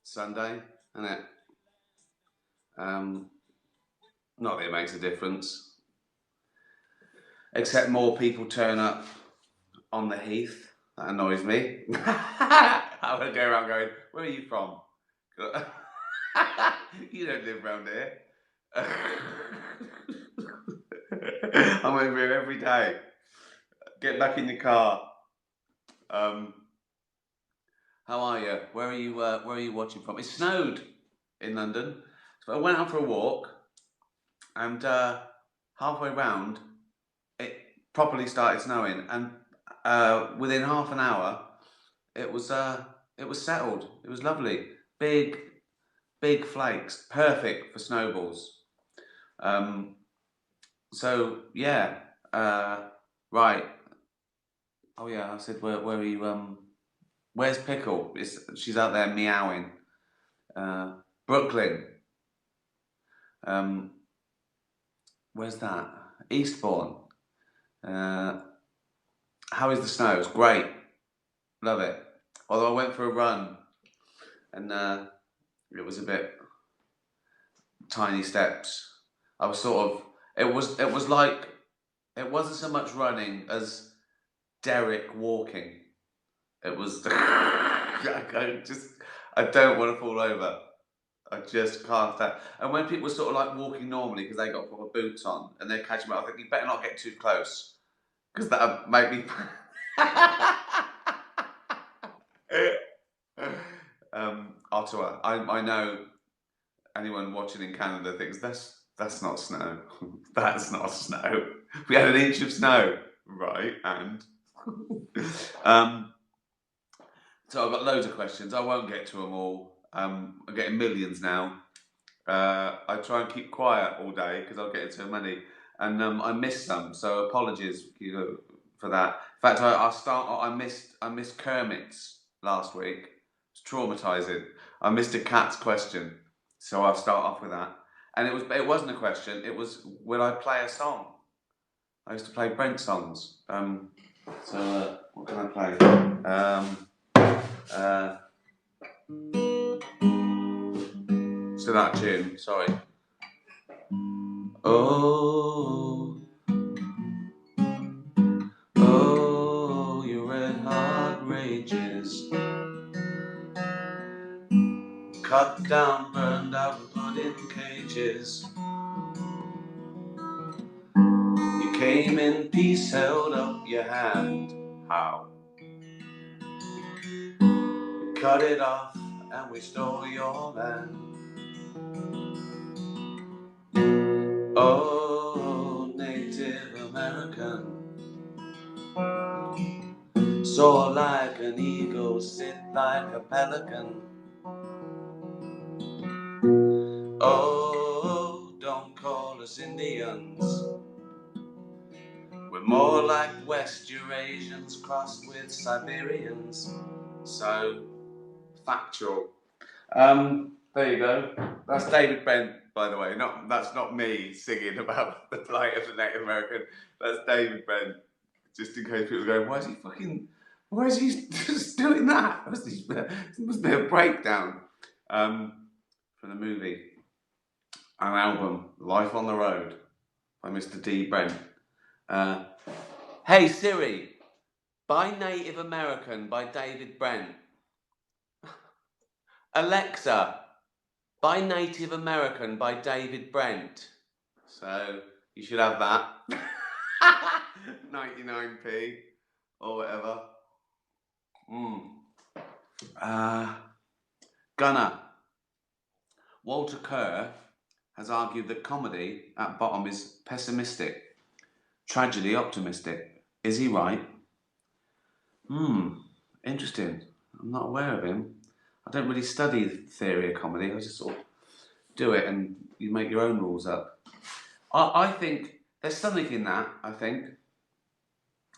Sunday, isn't it? Um, Not that it makes a difference, except more people turn up on the heath. That annoys me. I would go around going, "Where are you from? You don't live around here." I'm over here every day. Get back in your car. Um, how are you? Where are you? Where are you watching from? It snowed in London, so I went out for a walk, and halfway round, it properly started snowing, and within half an hour, it was settled. It was lovely. Big, big flakes, perfect for snowballs. Um, so yeah, right. Oh yeah, I said where are you? Where's Pickle? She's out there meowing. Brooklyn. Um, where's that? Eastbourne. Uh, how is the snow? It's great. Love it. Although I went for a run and it was a bit tiny steps. I was sort of. It was like it wasn't so much running as Derek walking. It was. I don't want to fall over. I just can't stand. And when people were sort of like walking normally because they got proper boots on and they're catching me, I think you better not get too close because that'll make me. Ottawa. I know anyone watching in Canada thinks that's not snow. That's not snow. We had an inch of snow, right? And um, so I've got loads of questions. I won't get to them all. I'm getting millions now. I try and keep quiet all day because I'll get into many, and I missed some. So apologies, for that. In fact, I missed Kermit's last week. It's traumatizing. I missed a cat's question, so I'll start off with that. And it wasn't a question. It was, will I play a song? I used to play Brent songs. What can I play? So that tune. Sorry. Oh, oh, your red heart rages. Cut down, burned out, and put in cages. You came in peace, held up your hand. How? We cut it off and we stole your land. Oh, Native American, soar like an eagle, sit like a pelican. Oh, don't call us Indians. We're more like West Eurasians crossed with Siberians. So factual. There you go. That's David Brent, by the way. That's not me singing about the plight of the Native American. That's David Brent. Just in case people are going, why is he just doing that? It must be a breakdown. For the movie, an album, Life on the Road, by Mr. D. Brent. Hey Siri, by Native American by David Brent. Alexa, by Native American by David Brent. So you should have that. 99p or whatever. Gunner. Walter Kerr has argued that comedy at bottom is pessimistic, tragedy optimistic. Is he right? Interesting. I'm not aware of him. I don't really study the theory of comedy. I just sort of do it and you make your own rules up. I think there's something in that, I think.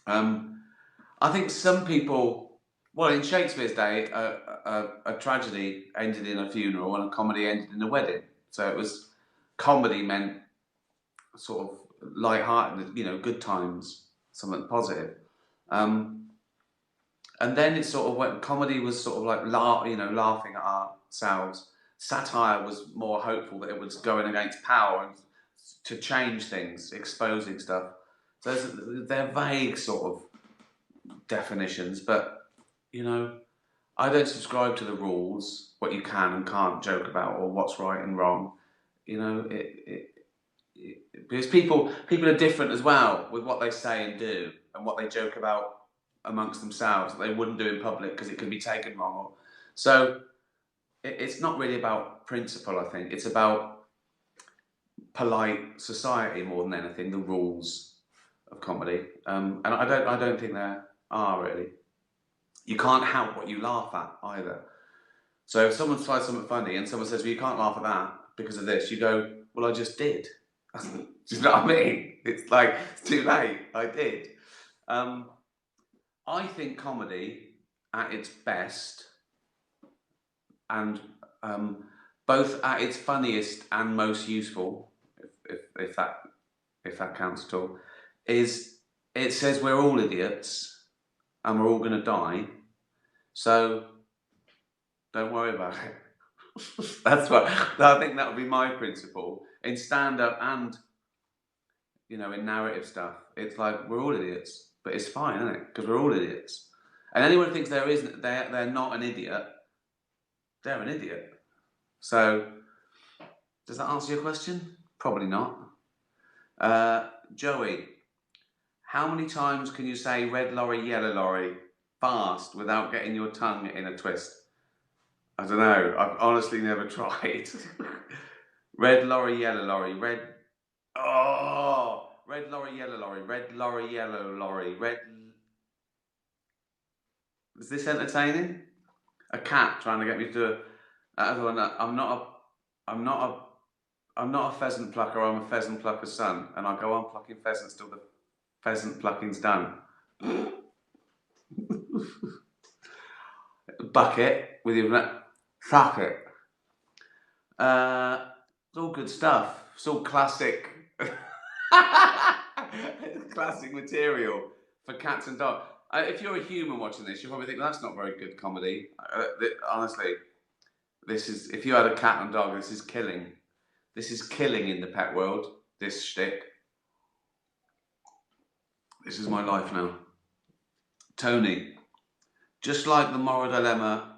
I think some people, well, in Shakespeare's day, a tragedy ended in a funeral and a comedy ended in a wedding. So it was, comedy meant sort of light-hearted, good times, something positive. And then it sort of went. Comedy was sort of like laughing at ourselves. Satire was more hopeful that it was going against power and to change things, exposing stuff. So they're vague sort of definitions, but you know, I don't subscribe to the rules, what you can and can't joke about, or what's right and wrong. You know, because people are different as well with what they say and do, and what they joke about amongst themselves that they wouldn't do in public because it could be taken wrong. So it's not really about principle. I think it's about polite society more than anything. The rules of comedy, and I don't think there are really. You can't help what you laugh at either. So if someone tries something funny and someone says, "Well, you can't laugh at that because of this," you go, "Well, I just did." Do you know what I mean? It's like it's too late. I did. I think comedy, at its best, and both at its funniest and most useful, if that counts at all, is it says we're all idiots and we're all going to die, so don't worry about it. That's what I think. That would be my principle in stand-up and in narrative stuff. It's like we're all idiots, but it's fine, isn't it? Because we're all idiots. And anyone who thinks they're not an idiot, they're an idiot. So, does that answer your question? Probably not. Joey, how many times can you say red lorry, yellow lorry fast without getting your tongue in a twist? I don't know. I've honestly never tried. Red lorry, yellow lorry, red lorry, yellow lorry, red lorry, yellow lorry, red. Is this entertaining? A cat trying to get me to do a. I'm not a pheasant plucker. I'm a pheasant plucker's son, and I go on plucking pheasants till the pheasant plucking's done. Bucket with your fuck it. It's all good stuff. It's all classic, classic material for cats and dogs. If you're a human watching this, you'll probably think, well, that's not very good comedy. Honestly, this is. If you had a cat and dog, this is killing. This is killing in the pet world. This shtick. This is my life now. Tony, just like the moral dilemma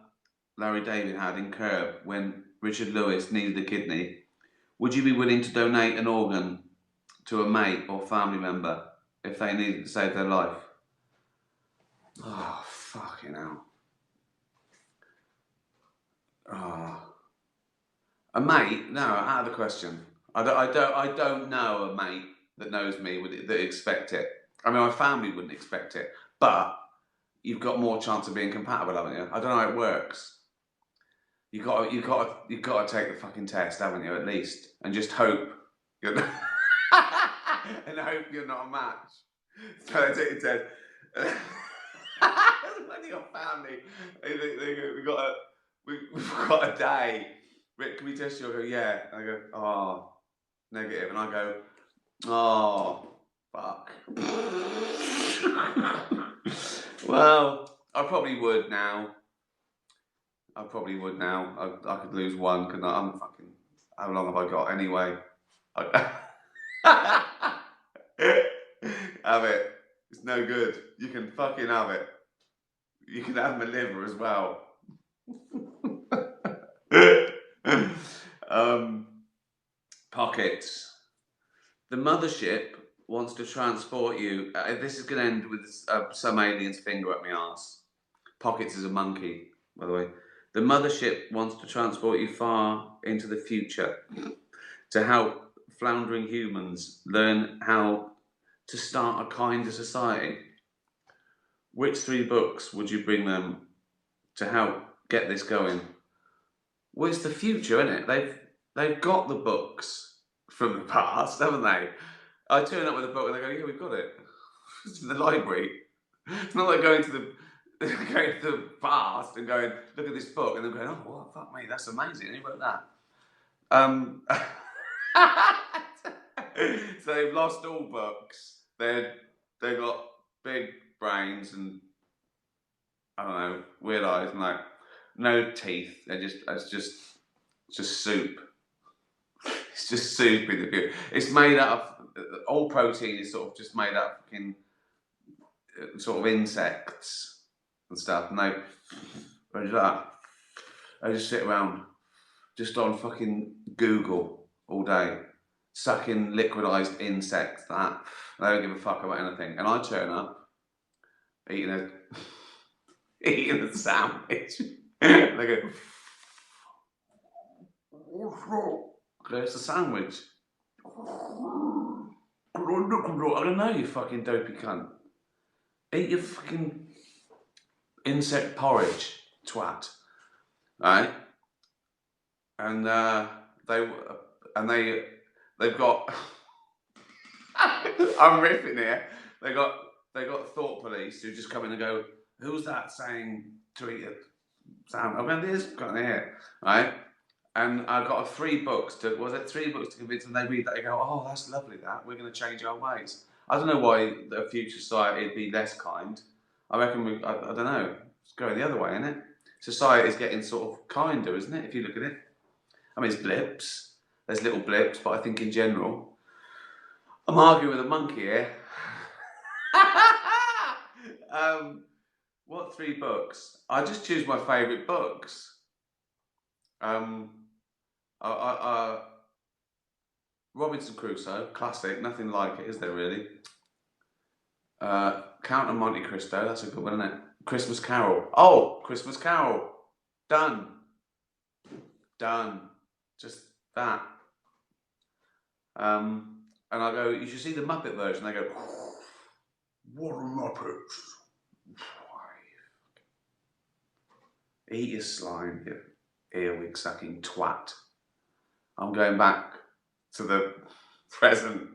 Larry David had in Curb when Richard Lewis needed a kidney, would you be willing to donate an organ to a mate or family member if they needed to save their life? Oh, fucking hell. Oh. A mate? No, out of the question. I don't know a mate that knows me that expect it. I mean, my family wouldn't expect it, but you've got more chance of being compatible, haven't you? I don't know how it works. You've got to take the fucking test, haven't you? At least, and just hope you're not and hope you're not a match. So I take the test. When your family, they go, we've got a day. Rick, can we test you? I go, yeah. And I go, oh, negative. And I go, oh, fuck. Well, I probably would now. I could lose one, couldn't I? I'm fucking. How long have I got anyway? Have it. It's no good. You can fucking have it. You can have my liver as well. Pockets. The mothership wants to transport you. This is going to end with some alien's finger up my arse. Pockets is a monkey, by the way. The mothership wants to transport you far into the future to help floundering humans learn how to start a kinder society. Which 3 books would you bring them to help get this going? Well, it's the future, isn't it? They've got the books from the past, haven't they? I turn up with a book and they go, yeah, we've got it. It's in the library. It's not like going to the past and going, look at this book, and then going, oh, well, fuck me, that's amazing. Who wrote that? So they've lost all books. They've got big brains and I don't know, weird eyes and like no teeth. It's just soup. It's just soup in the view. It's made out of all protein is sort of just made out of fucking sort of insects and stuff. And they do that. I just sit around just on fucking Google all day, sucking liquidized insects. That they don't give a fuck about anything. And I turn up eating a eating a sandwich. And they go, "There's a sandwich." I don't know, you fucking dopey cunt. Eat your fucking insect porridge, twat. Right? And they and they've got. I'm riffing here. They got thought police who just come in and go, "Who's that saying to eat a sandwich?" I mean, this got in here, right? And I got 3 books to convince them. They read that, they go, "Oh, that's lovely. That we're going to change our ways." I don't know why the future society would be less kind. I reckon I don't know. It's going the other way, isn't it? Society is getting sort of kinder, isn't it? If you look at it. I mean, it's blips. There's little blips, but I think in general, I'm arguing with a monkey here. What 3 books? I just choose my favourite books. Robinson Crusoe, classic. Nothing like it, is there really? Count of Monte Cristo. That's a good one, isn't it? Christmas Carol. Oh, Christmas Carol. Done. Just that. And I go, "You should see the Muppet version." They go, "What are Muppets?" Eat your slime, you earwig sucking twat. I'm going back to the present.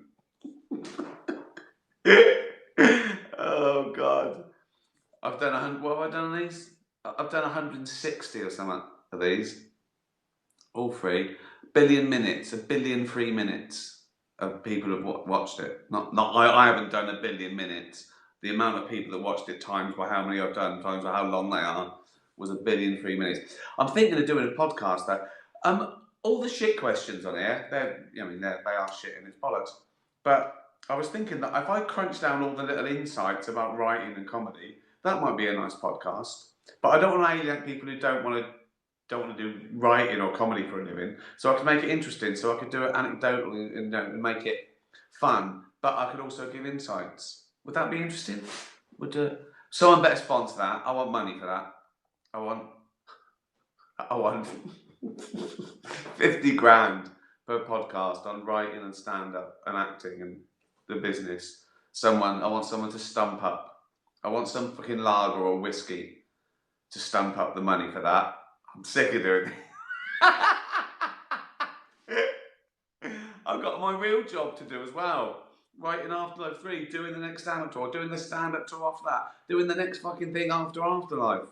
Oh God. I've done what have I done on these? I've done 160 or something of these. All 3. A billion free minutes of people have watched it. I haven't done a billion minutes. The amount of people that watched it times by how many I've done, times by how long they are, was a billion free minutes. I'm thinking of doing a podcast though. All the shit questions on here, they are shit and it's bollocks. But I was thinking that if I crunch down all the little insights about writing and comedy, that might be a nice podcast. But I don't want to alienate people who don't want to do writing or comedy for a living. So I can make it interesting. So I could do it anecdotally and make it fun. But I could also give insights. Would that be interesting? Would someone better sponsor that? I want money for that. I want 50 grand per podcast on writing and stand-up and acting and the business. I want someone to stump up. I want some fucking lager or whiskey to stump up the money for that. I'm sick of doing it. I've got my real job to do as well. Writing Afterlife 3, doing the next stand-up tour, doing the stand-up tour after that, doing the next fucking thing after Afterlife.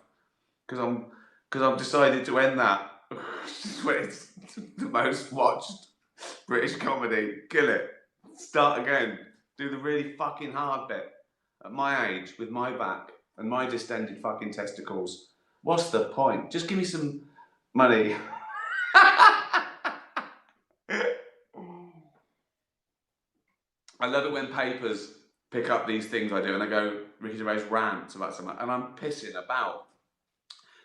Because I've decided to end that. It's the most watched British comedy. Kill it. Start again. Do the really fucking hard bit. At my age, with my back and my distended fucking testicles. What's the point? Just give me some money. I love it when papers pick up these things I do and I go, Ricky Gervais rants about something, and I'm pissing about.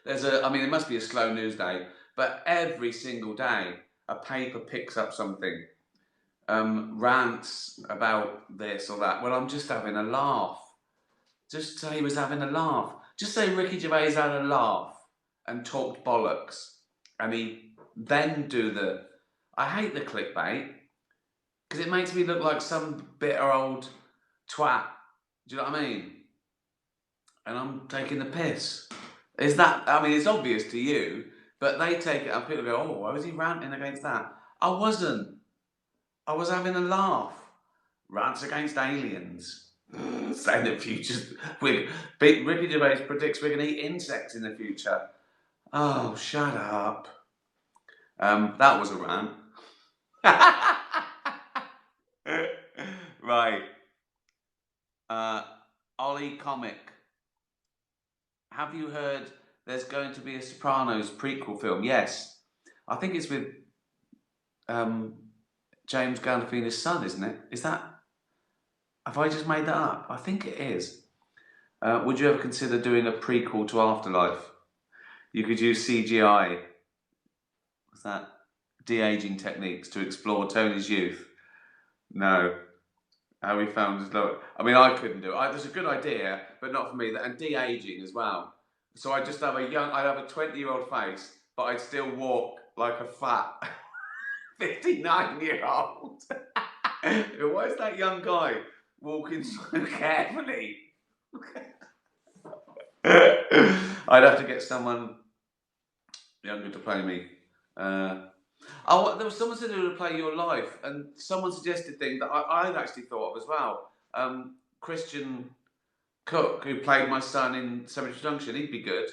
It must be a slow news day, but every single day a paper picks up something, rants about this or that. Well, I'm just having a laugh. Just say he was having a laugh. Just say Ricky Gervais had a laugh and talked bollocks, and he then do the. I hate the clickbait because it makes me look like some bitter old twat. Do you know what I mean? And I'm taking the piss. Is that? I mean, it's obvious to you, but they take it and people go, "Oh, why was he ranting against that?" I wasn't. I was having a laugh. Rants against aliens. Saying the future's. Ricky Gervais predicts we're going to eat insects in the future. Oh, shut up. That was a rant. Right. Ollie Comic. have you heard there's going to be a Sopranos prequel film? Yes. I think it's with um, James Gandolfini's son, isn't it? Is that? Have I just made that up? I think it is. Would you ever consider doing a prequel to Afterlife? You could use CGI, what's that? De-aging techniques to explore Tony's youth. No. How he found his love. I mean, I couldn't do it. It's a good idea, but not for me. And de-aging as well. So I'd just have I'd have a 20-year-old face, but I'd still walk like a fat 59-year-old. Why is that young guy walking so carefully? I'd have to get someone younger to play me. There was someone said who would play your life, and someone suggested thing that I'd actually thought of as well. Christian Cook, who played my son in Cemetery Junction, he'd be good.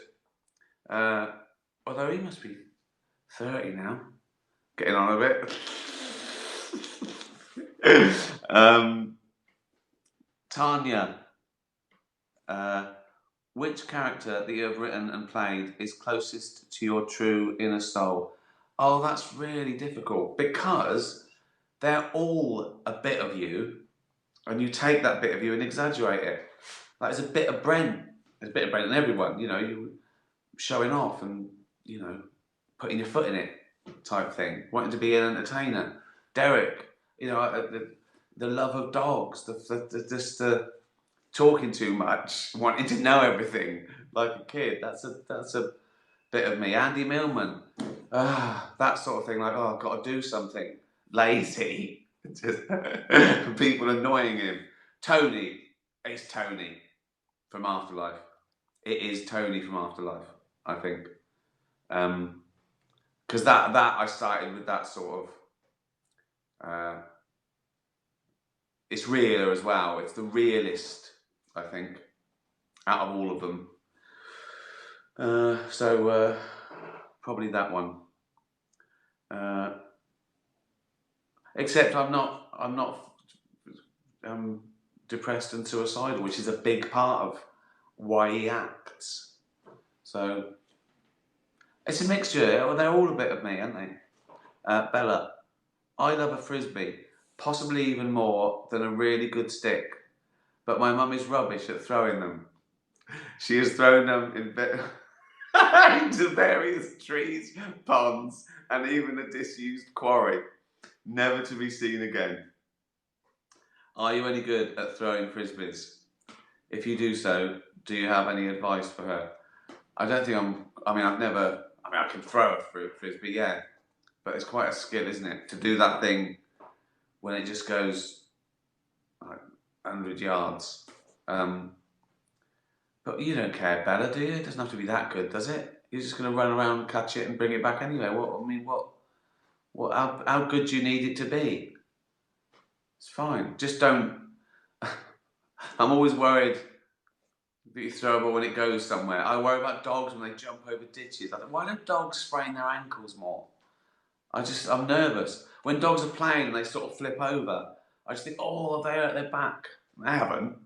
Although he must be 30 now, getting on a bit. Tanya, which character that you have written and played is closest to your true inner soul? Oh, that's really difficult because they're all a bit of you, and you take that bit of you and exaggerate it. Like there's a bit of Brent. There's a bit of Brent in everyone, you know, you showing off and, you know, putting your foot in it type thing, wanting to be an entertainer. Derek, you know, the love of dogs, the talking too much, wanting to know everything like a kid. That's a bit of me. Andy Millman, that sort of thing. Like, oh, I've got to do something. Lazy, just people annoying him. Tony, it's Tony from Afterlife. It is Tony from Afterlife, I think, because that I started with that sort of. It's realer as well. It's the realist, I think, out of all of them. So probably that one. Except I'm not depressed and suicidal, which is a big part of why he acts. So it's a mixture. They're all a bit of me, aren't they? Bella, I love a frisbee, possibly even more than a really good stick. But my mum is rubbish at throwing them. She has thrown them into various trees, ponds, and even a disused quarry, never to be seen again. Are you any good at throwing frisbees? If you do so, do you have any advice for her? I don't think I can throw a frisbee, yeah, but it's quite a skill, isn't it? To do that thing when it just goes like 100 yards. But you don't care, Bella, do you? It doesn't have to be that good, does it? You're just going to run around, catch it, and bring it back anyway. How good do you need it to be? It's fine. Just don't. I'm always worried that you throw a ball when it goes somewhere. I worry about dogs when they jump over ditches. I think, why don't dogs sprain their ankles more? I'm nervous. When dogs are playing and they sort of flip over, I just think, oh, they're at their back. They haven't.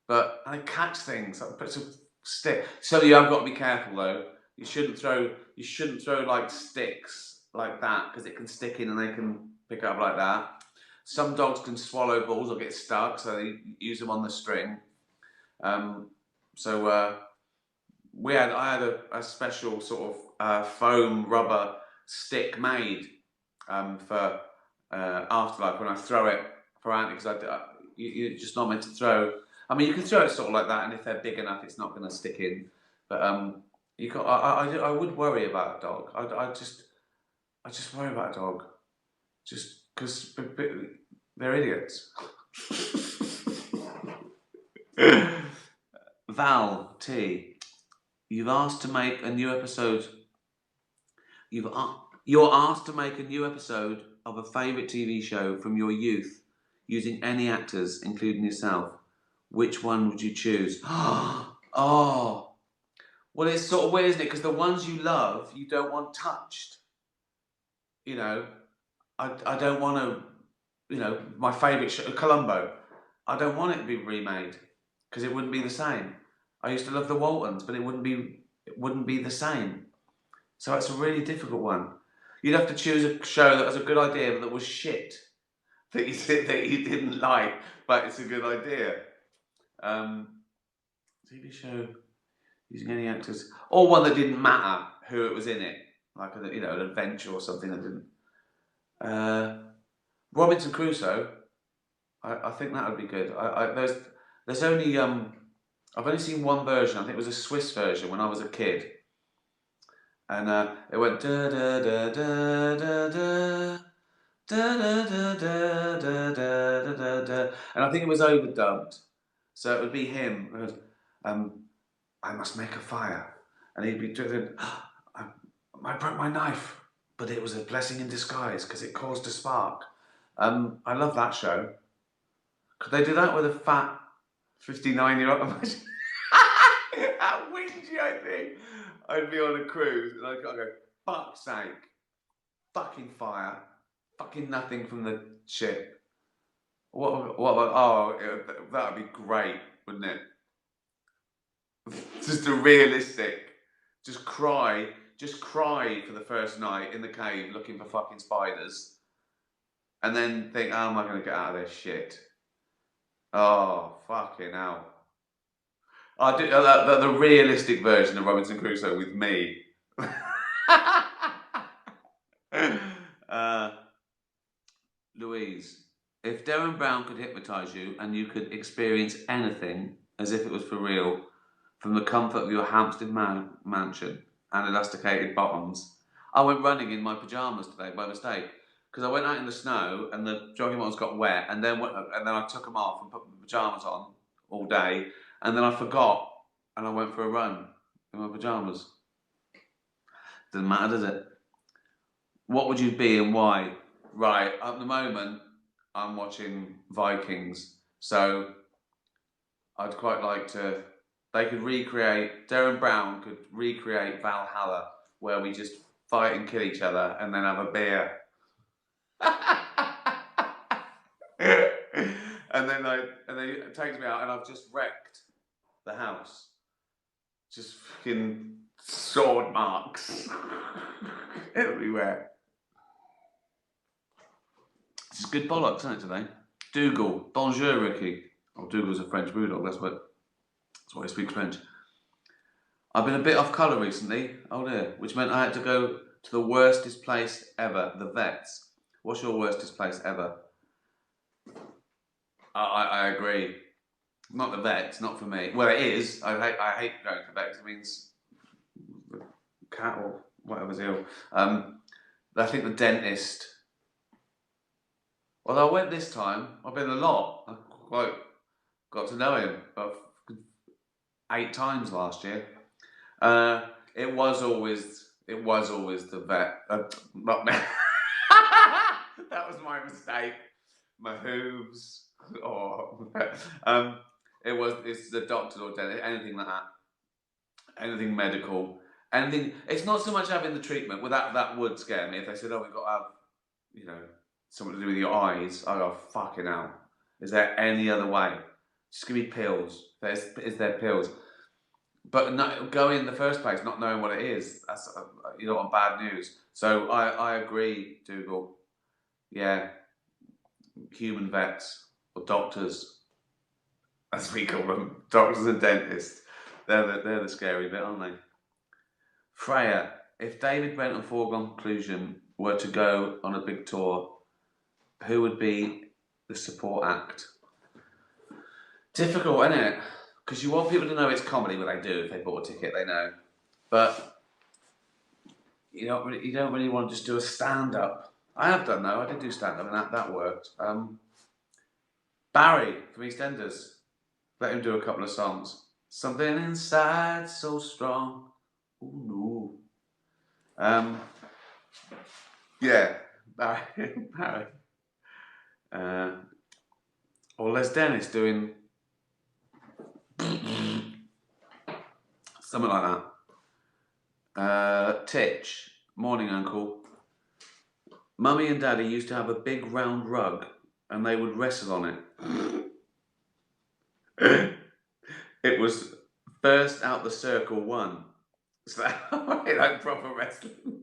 But they catch things. Like, puts a stick. So you have got to be careful though. You shouldn't throw like sticks like that because it can stick in and they can pick it up like that. Some dogs can swallow balls or get stuck, so they use them on the string. I had a special sort of foam rubber stick made for Afterlife when I throw it for Andy, because you're just not meant to throw. I mean, you can throw it sort of like that, and if they're big enough, it's not going to stick in. But I would worry about a dog. I just worry about a dog, just because they're idiots. Val T, you're asked to make a new episode of a favourite TV show from your youth, using any actors, including yourself. Which one would you choose? Oh, well, it's sort of weird, isn't it? Because the ones you love, you don't want touched. You know, I don't want to, you know, my favourite show, Columbo, I don't want it to be remade because it wouldn't be the same. I used to love the Waltons, but it wouldn't be the same. So it's a really difficult one. You'd have to choose a show that has a good idea but that was shit that you didn't like, but it's a good idea. TV show using any actors, or one that didn't matter who it was in it, like an adventure or something that didn't. Robinson Crusoe. I think that would be good. There's only I've only seen one version. I think it was a Swiss version when I was a kid, and it went da da da da da da. Da, da, da, da, da, da, da, da. And I think it was overdubbed, so it would be him. It was, I must make a fire, and he'd be doing. I broke my knife, but it was a blessing in disguise because it caused a spark. I love that show. Could they do that with a fat 59-year-old? Imagine how whingy I think. I'd be on a cruise and I'd go, fuck's sake, fucking fire, fucking nothing from the ship. What about, that would be great, wouldn't it? Just a realistic, just cry for the first night in the cave looking for fucking spiders. And then think, how am I going to get out of this shit? Oh, fucking hell. I do the realistic version of Robinson Crusoe with me. Louise, if Derren Brown could hypnotise you and you could experience anything as if it was for real, from the comfort of your Hampstead mansion and elasticated bottoms. I went running in my pyjamas today by mistake because I went out in the snow and the jogging bottoms got wet, and then I took them off and put my pyjamas on all day, and then I forgot and I went for a run in my pyjamas. Doesn't matter, does it? What would you be and why? Right, at the moment I'm watching Vikings, so I'd quite like to. They could recreate. Derren Brown could recreate Valhalla, where we just fight and kill each other, and then have a beer. and then it takes me out, and I've just wrecked the house. Just fucking sword marks everywhere. This is good bollocks, isn't it, today? Dougal, bonjour, Ricky. Oh, Dougal's a French bulldog. That's why he speaks French. I've been a bit off colour recently, oh dear, which meant I had to go to the worstest place ever, the vets. What's your worstest place ever? I agree. Not the vets, not for me. Well, it is. I hate going to the vets. It means the cat or whatever's ill. I think the dentist. Although I went this time, I've been a lot. I quite got to know him. 8 times last year. It was always the vet. Not me. That was my mistake. My hooves. It's the doctor or dentist, anything like that. Anything medical. Anything. It's not so much having the treatment. Well, that would scare me if they said, "Oh, we've got to have, something to do with your eyes." I go, "Fucking hell. Is there any other way? Just give me pills. Is there pills?" But go in the first place not knowing what it is. That's on bad news. So I agree, Dougal. Yeah, human vets or doctors, as we call them, doctors and dentists. They're the scary bit, aren't they? Freya, if David Brent and Foregone Conclusion were to go on a big tour, who would be the support act? Difficult, isn't it? Because you want people to know it's comedy. Well, they do. If they bought a ticket, they know. But you don't really want to just do a stand-up. I have done though. I did do stand-up, and that worked. Barry from EastEnders. Let him do a couple of songs. Something inside so strong. Ooh, no. Yeah, Barry. Or Les Dennis doing something like that. Titch, morning uncle. Mummy and Daddy used to have a big round rug and they would wrestle on it. It was Burst out the circle 1. So, like proper wrestling.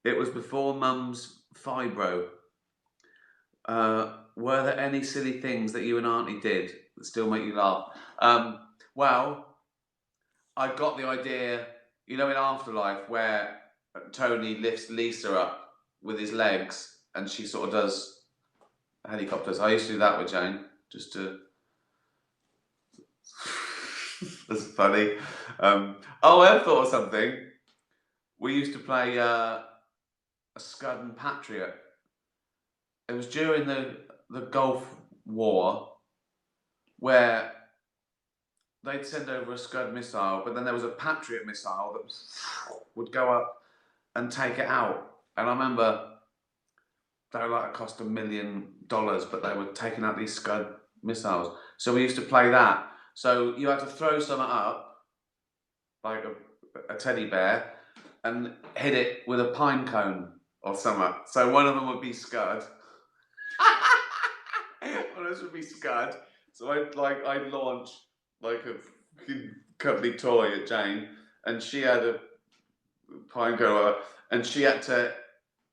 It was before Mum's fibro. Were there any silly things that you and Auntie did that still make you laugh? Well, I got the idea, in Afterlife, where Tony lifts Lisa up with his legs and she sort of does helicopters. I used to do that with Jane, just to. That's funny. I've thought of something. We used to play a Scud and Patriot. It was during the Gulf War where they'd send over a Scud missile, but then there was a Patriot missile that would go up and take it out. And I remember they were like, it cost $1 million, but they were taking out these Scud missiles. So we used to play that. So you had to throw something up, like a teddy bear, and hit it with a pine cone or something. So one of them would be Scud. One of us would be Scud. So I'd launch like a company toy at Jane, and she had a pine cone, and she had to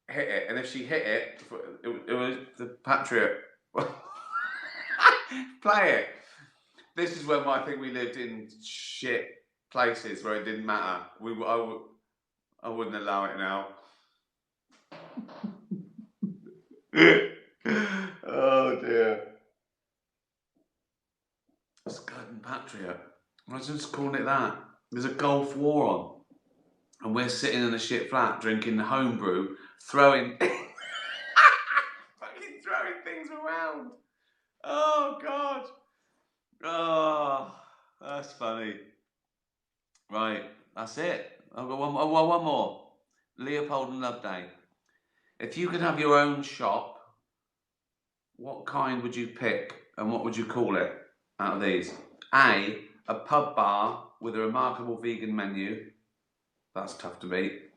hit it. And if she hit it, it was the Patriot. Play it. This is when I think we lived in shit places where it didn't matter. I wouldn't allow it now. Oh dear. Scud and Patriot. I was just calling it that. There's a Gulf War on, and we're sitting in a shit flat drinking homebrew, throwing fucking throwing things around. Oh God. Oh, that's funny. Right, that's it. I've got one more. Leopold and Loveday. If you could have your own shop, what kind would you pick and what would you call it out of these? A pub bar with a remarkable vegan menu. That's tough to beat.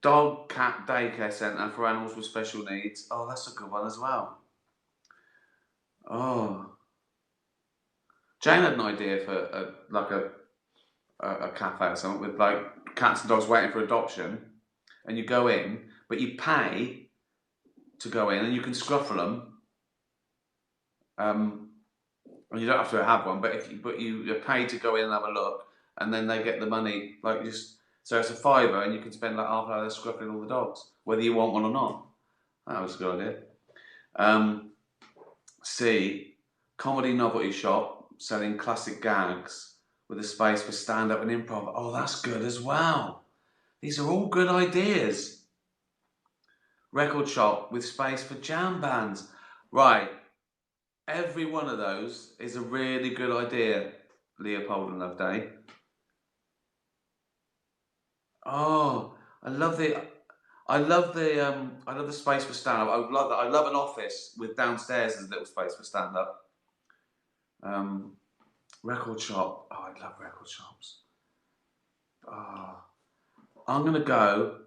Dog cat daycare centre for animals with special needs. Oh, that's a good one as well. Oh. Jane had an idea for a cafe or something with like cats and dogs waiting for adoption, and you go in, but you pay to go in, and you can scruffle them. And you don't have to have one, but you pay to go in and have a look, and then they get the money so it's a £5, and you can spend like half an hour scruffling all the dogs, whether you want one or not. That was a good idea. C, comedy novelty shop selling classic gags with a space for stand-up and improv. Oh, that's good as well. These are all good ideas. Record shop with space for jam bands. Right. Every one of those is a really good idea, Leopold and Loveday. Oh, I love the space for stand-up. I love that. I love an office with downstairs as a little space for stand-up. Record shop. Oh, I love record shops. Oh, I'm gonna go.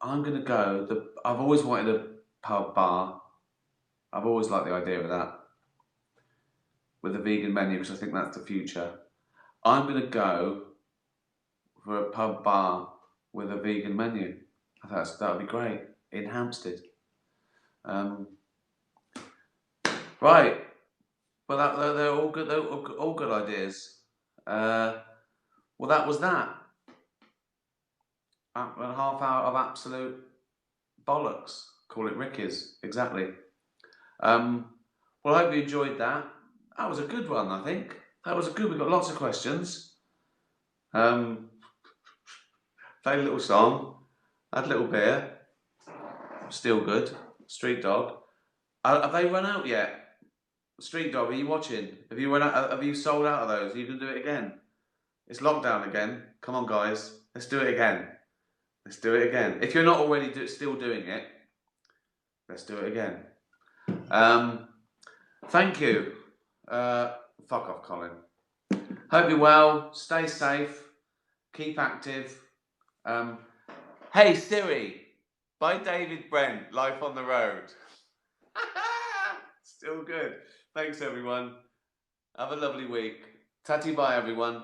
I've always wanted a pub bar. I've always liked the idea of that with a vegan menu because I think that's the future. I'm gonna go for a pub bar with a vegan menu. I think that would be great in Hampstead. Right. Well, they're all good. They're all good ideas. Well, that was that. A half hour of absolute bollocks. Call it Ricky's. Exactly. Well, I hope you enjoyed that. That was a good one, I think. That was good. We got lots of questions. Played a little song. Had a little beer. Still good. Street Dog. Have they run out yet? Street Dog, are you watching? Have you run out? Have you sold out of those? Are you going to do it again? It's lockdown again. Come on, guys. Let's do it again. Let's do it again. If you're not already still doing it, let's do it again. Thank you. Fuck off, Colin. Hope you're well. Stay safe. Keep active. Hey Siri, by David Brent, Life on the Road. Still good. Thanks everyone. Have a lovely week. Tatty bye, everyone.